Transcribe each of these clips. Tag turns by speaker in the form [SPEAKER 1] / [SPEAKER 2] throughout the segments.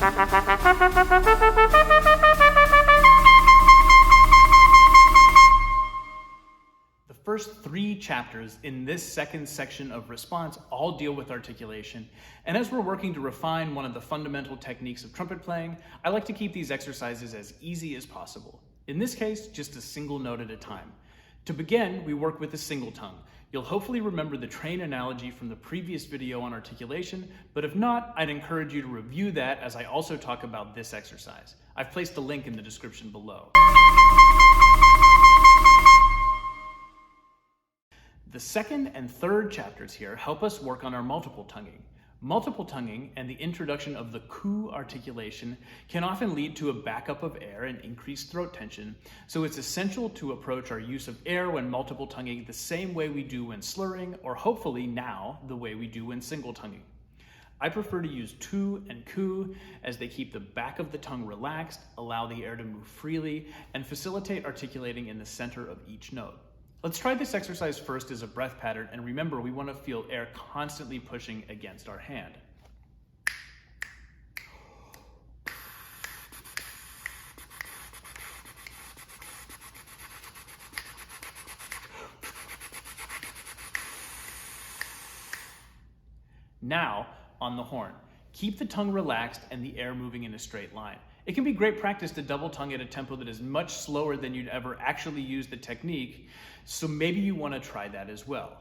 [SPEAKER 1] The first 3 chapters in this second section of response all deal with articulation, and as we're working to refine one of the fundamental techniques of trumpet playing, I like to keep these exercises as easy as possible. In this case, just a single note at a time. To begin, we work with a single tongue. You'll hopefully remember the train analogy from the previous video on articulation, but if not, I'd encourage you to review that as I also talk about this exercise. I've placed a link in the description below. The second and third chapters here help us work on our multiple tonguing. Multiple tonguing and the introduction of the ku articulation can often lead to a backup of air and increased throat tension, so it's essential to approach our use of air when multiple tonguing the same way we do when slurring, or hopefully now the way we do when single tonguing. I prefer to use tu and ku as they keep the back of the tongue relaxed, allow the air to move freely, and facilitate articulating in the center of each note. Let's try this exercise first as a breath pattern, and remember we want to feel air constantly pushing against our hand. Now, on the horn, keep the tongue relaxed and the air moving in a straight line. It can be great practice to double tongue at a tempo that is much slower than you'd ever actually use the technique, so maybe you want to try that as well.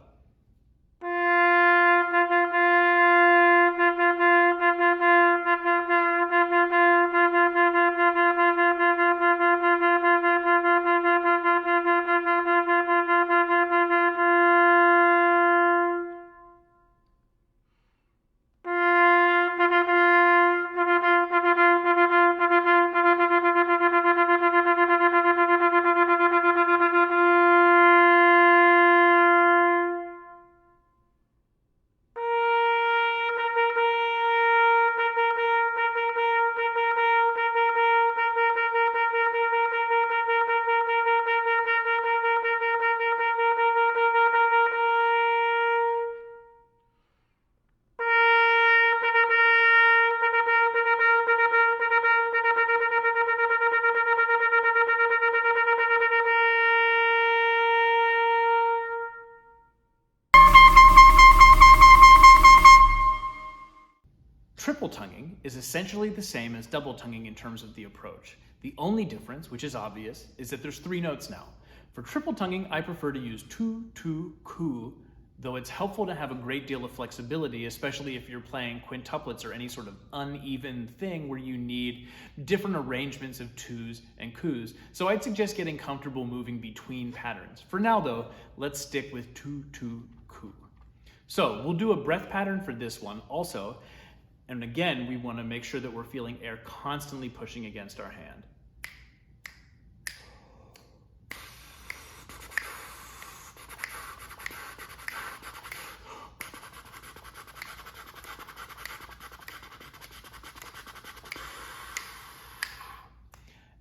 [SPEAKER 1] Triple tonguing is essentially the same as double tonguing in terms of the approach. The only difference, which is obvious, is that there's 3 notes now. For triple tonguing, I prefer to use tu, tu, ku, though it's helpful to have a great deal of flexibility, especially if you're playing quintuplets or any sort of uneven thing where you need different arrangements of tus and kus. So I'd suggest getting comfortable moving between patterns. For now though, let's stick with tu, tu, ku. So we'll do a breath pattern for this one also. And again, we want to make sure that we're feeling air constantly pushing against our hand.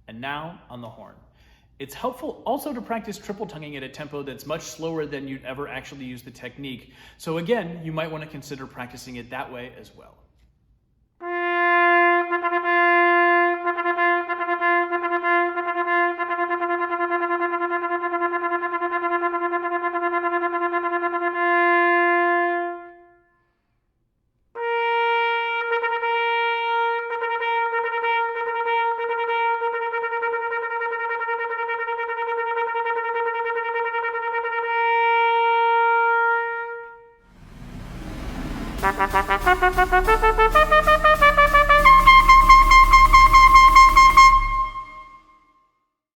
[SPEAKER 1] And now on the horn. It's helpful also to practice triple tonguing at a tempo that's much slower than you'd ever actually use the technique. So again, you might want to consider practicing it that way as well.